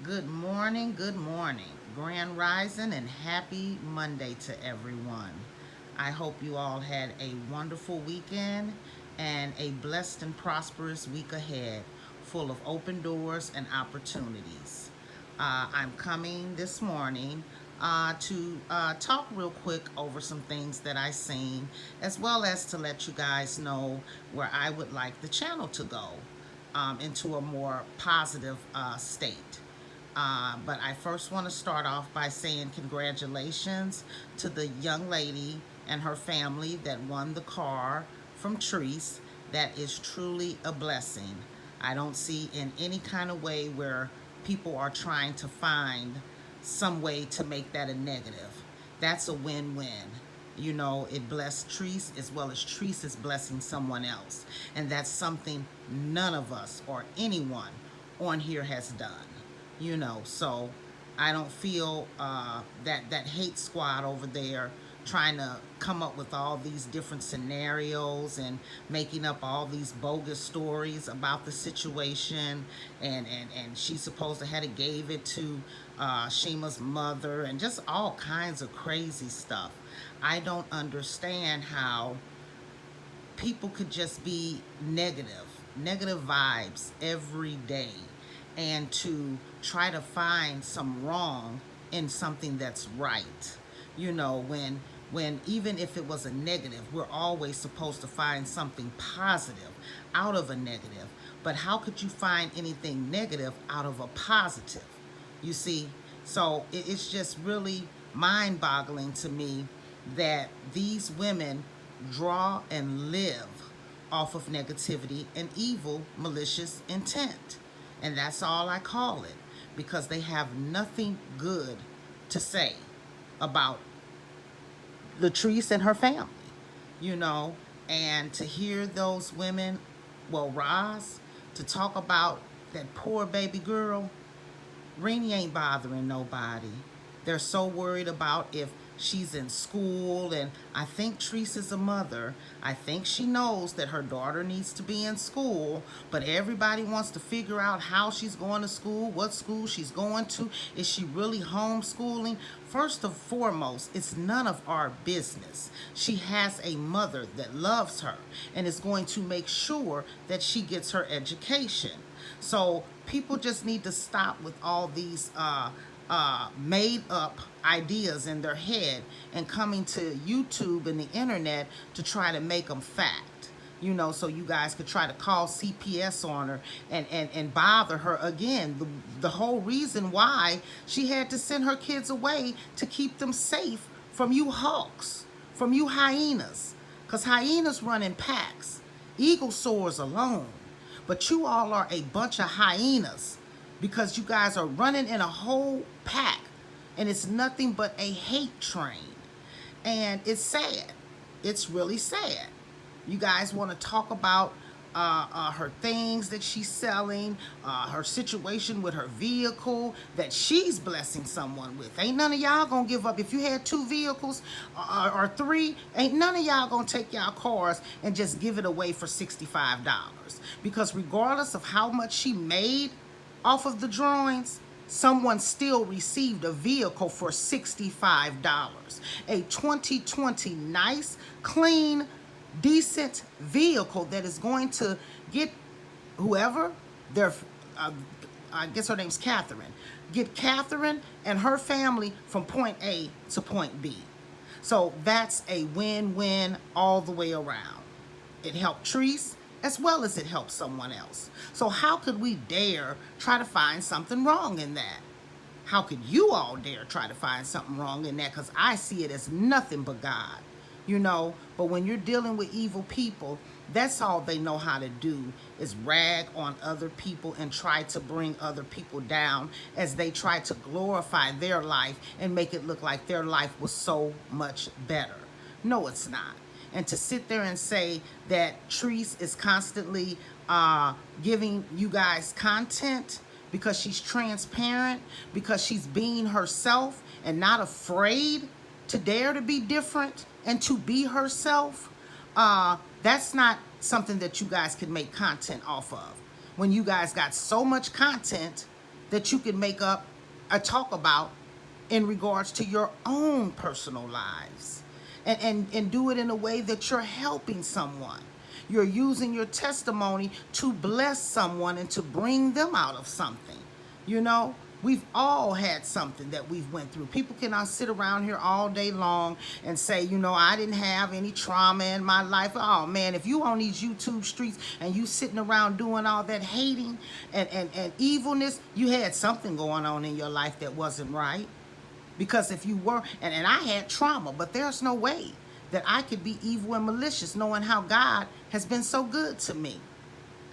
Good morning, Grand Rising, and happy Monday to everyone. I hope you all had a wonderful weekend and a blessed and prosperous week ahead, full of open doors and opportunities. I'm coming this morning to talk real quick over some things that I seen, as well as to let you guys know where I would like the channel to go into a more positive state. But I first want to start off by saying congratulations to the young lady and her family that won the car from Treese. That is truly a blessing. I don't see in any kind of way where people are trying to find some way to make that a negative. That's a win-win. You know, it blessed Treese as well as Treese is blessing someone else. And that's something none of us or anyone on here has done. So I don't feel that hate squad over there trying to come up with all these different scenarios and making up all these bogus stories about the situation, and she's supposed to have gave it to Shima's mother, and just all kinds of crazy stuff. I don't understand how people could just be negative vibes every day, and to try to find some wrong in something that's right. When even if it was a negative, we're always supposed to find something positive out of a negative. But how could you find anything negative out of a positive? You see? So it's just really mind-boggling to me that these women draw and live off of negativity and evil, malicious intent. And that's all I call it, because they have nothing good to say about Latrice and her family, you know. And to hear those women, well, Roz, to talk about that poor baby girl, Rainey ain't bothering nobody. They're so worried about if she's in school, and I think Teresa's a mother. I think she knows that her daughter needs to be in school, but everybody wants to figure out how she's going to school, what school she's going to. Is she really homeschooling? First and foremost, it's none of our business. She has a mother that loves her and is going to make sure that she gets her education. So people just need to stop with all these made up ideas in their head and coming to YouTube and the internet to try to make them fact. So you guys could try to call CPS on her and bother her again. The whole reason why she had to send her kids away to keep them safe from you hawks, from you hyenas. Because hyenas run in packs. Eagle soars alone. But you all are a bunch of hyenas, because you guys are running in a whole pack, and it's nothing but a hate train. And it's sad. It's really sad. You guys want to talk about her things that she's selling, her situation with her vehicle that she's blessing someone with. Ain't none of y'all gonna give up. If you had 2 vehicles or 3, ain't none of y'all gonna take y'all cars and just give it away for $65. Because regardless of how much she made off of the drawings, someone still received a vehicle for $65. A 2020 nice, clean, decent vehicle that is going to get whoever their I guess her name's Catherine, get Catherine and her family from point A to point B. So that's a win-win all the way around. It helped Treese as well as it helps someone else. So how could we dare try to find something wrong in that? How could you all dare try to find something wrong in that? Because I see it as nothing but God, But when you're dealing with evil people, that's all they know how to do, is rag on other people and try to bring other people down as they try to glorify their life and make it look like their life was so much better. No, it's not. And to sit there and say that Treese is constantly giving you guys content because she's transparent, because she's being herself and not afraid to dare to be different and to be herself, that's not something that you guys can make content off of. When you guys got so much content that you can make up or talk about in regards to your own personal lives, and do it in a way that you're helping someone. You're using your testimony to bless someone and to bring them out of something. You know, we've all had something that we've went through. People cannot sit around here all day long and say, you know, I didn't have any trauma in my life. Oh man, if you on these YouTube streets and you sitting around doing all that hating and evilness, you had something going on in your life that wasn't right. Because if you were, and I had trauma, but there's no way that I could be evil and malicious knowing how God has been so good to me.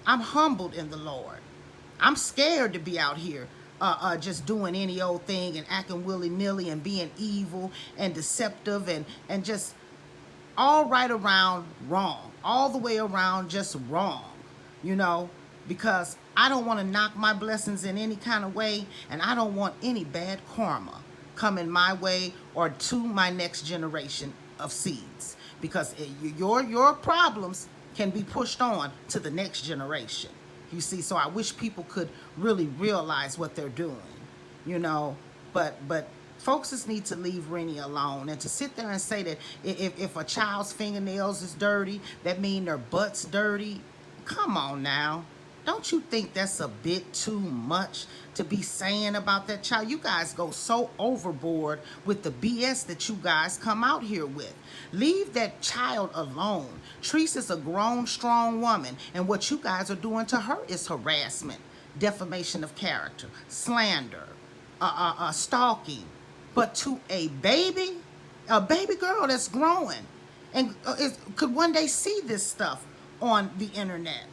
I'm humbled in the Lord. I'm scared to be out here just doing any old thing and acting willy-nilly and being evil and deceptive and just all right around wrong. All the way around just wrong, you know, because I don't want to knock my blessings in any kind of way, and I don't want any bad karma coming my way or to my next generation of seeds, because your problems can be pushed on to the next generation. You see, so I wish people could really realize what they're doing, you know, but folks just need to leave Rennie alone. And to sit there and say that if a child's fingernails is dirty, that mean their butt's dirty. Come on now. Don't you think that's a bit too much to be saying about that child? You guys go so overboard with the BS that you guys come out here with. Leave that child alone. Treese is a grown, strong woman, and what you guys are doing to her is harassment, defamation of character, slander, stalking. But to a baby girl that's growing and could one day see this stuff on the internet,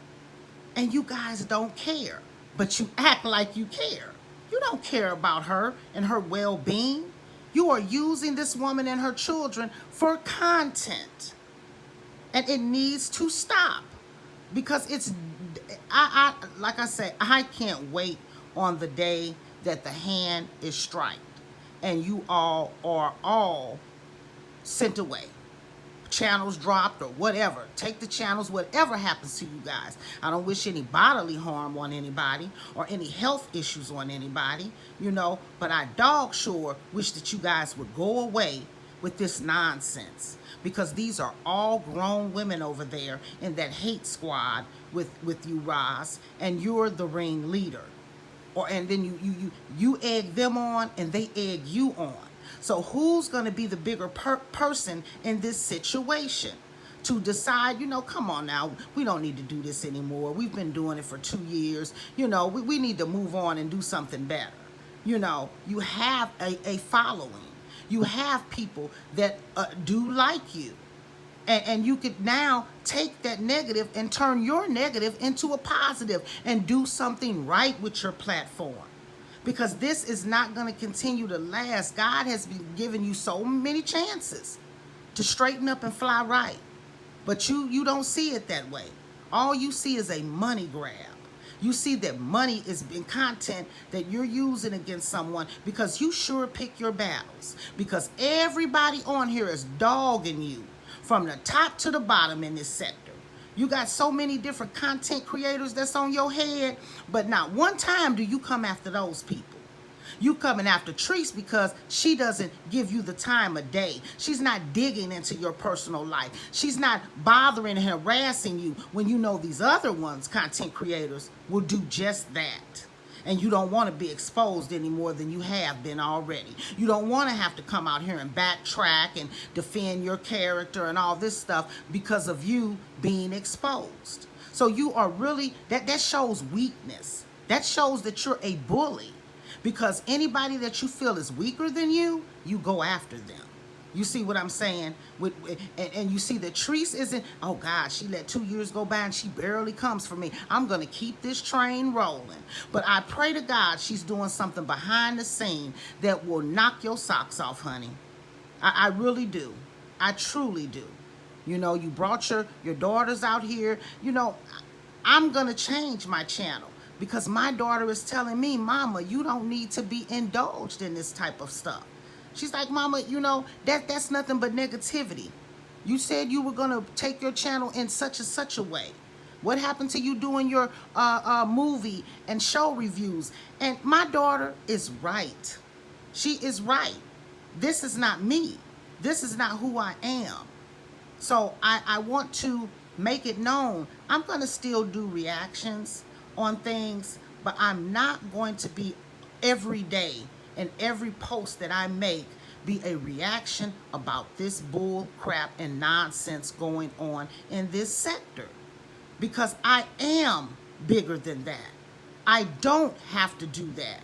and you guys don't care, but you act like you care. You don't care about her and her well-being. You are using this woman and her children for content. And it needs to stop, because it's, like I said, I can't wait on the day that the hand is striked and you all are all sent away. Channels dropped or whatever. Take the channels, whatever happens to you guys. I don't wish any bodily harm on anybody or any health issues on anybody, you know, but I dog sure wish that you guys would go away with this nonsense, because these are all grown women over there in that hate squad with you, Roz, and you're the ring leader. And then you egg them on and they egg you on. So who's going to be the bigger person in this situation to decide, you know, come on now, we don't need to do this anymore. We've been doing it for 2 years. You know, we need to move on and do something better. You know, you have a following. You have people that do like you. And you could now take that negative and turn your negative into a positive and do something right with your platform. Because this is not going to continue to last. God has been giving you so many chances to straighten up and fly right. But you don't see it that way. All you see is a money grab. You see that money is in content that you're using against someone because you sure pick your battles. Because everybody on here is dogging you from the top to the bottom in this sector. You got so many different content creators that's on your head, but not one time do you come after those people. You coming after Treese because she doesn't give you the time of day. She's not digging into your personal life. She's not bothering and harassing you when you know these other ones, content creators, will do just that. And you don't want to be exposed any more than you have been already. You don't want to have to come out here and backtrack and defend your character and all this stuff because of you being exposed. So you are really, that shows weakness. That shows that you're a bully, because anybody that you feel is weaker than you go after them. You see what I'm saying? And you see that Treese isn't, oh God, she let 2 years go by and she barely comes for me. I'm going to keep this train rolling. But I pray to God she's doing something behind the scene that will knock your socks off, honey. I really do. I truly do. You know, you brought your daughters out here. You know, I'm going to change my channel because my daughter is telling me, Mama, you don't need to be indulged in this type of stuff. She's like, Mama, you know, that's nothing but negativity. You said you were going to take your channel in such and such a way. What happened to you doing your movie and show reviews? And my daughter is right. She is right. This is not me. This is not who I am. So I want to make it known. I'm going to still do reactions on things, but I'm not going to be every day and every post that I make be a reaction about this bull crap and nonsense going on in this sector. Because I am bigger than that. I don't have to do that.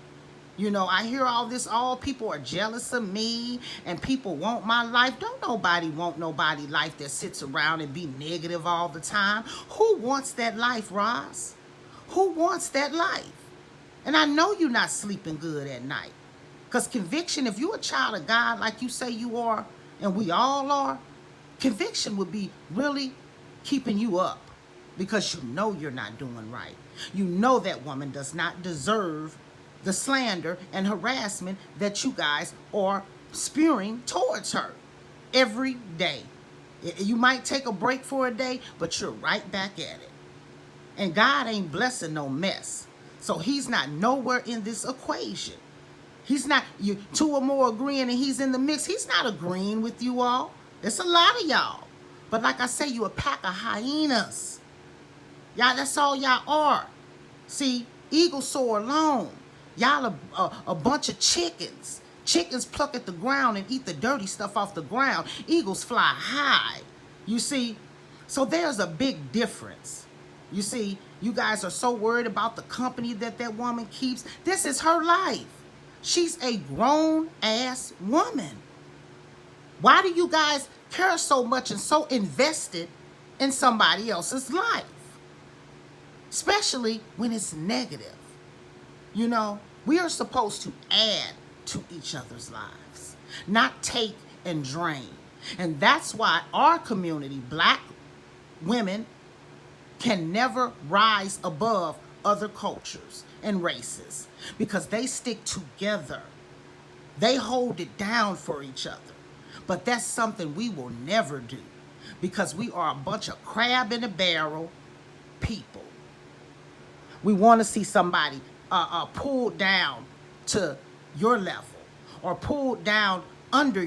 You know, I hear all this, all people are jealous of me and people want my life. Don't nobody want nobody life that sits around and be negative all the time. Who wants that life, Roz? Who wants that life? And I know you're not sleeping good at night. Because conviction, if you're a child of God like you say you are, and we all are, conviction would be really keeping you up because you know you're not doing right. You know that woman does not deserve the slander and harassment that you guys are spewing towards her every day. You might take a break for a day, but you're right back at it. And God ain't blessing no mess. So he's not nowhere in this equation. He's not, you two or more agreeing and he's in the mix. He's not agreeing with you all. It's a lot of y'all. But like I say, you a pack of hyenas. Y'all, that's all y'all are. See, eagles soar alone. Y'all a bunch of chickens. Chickens pluck at the ground and eat the dirty stuff off the ground. Eagles fly high. You see? So there's a big difference. You see, you guys are so worried about the company that that woman keeps. This is her life. She's a grown-ass woman. Why do you guys care so much and so invested in somebody else's life? Especially when it's negative. You know, we are supposed to add to each other's lives, not take and drain. And that's why our community, black women, can never rise above other cultures and races because they stick together. They hold it down for each other. But that's something we will never do because we are a bunch of crab in a barrel people. We want to see somebody pulled down to your level or pulled down under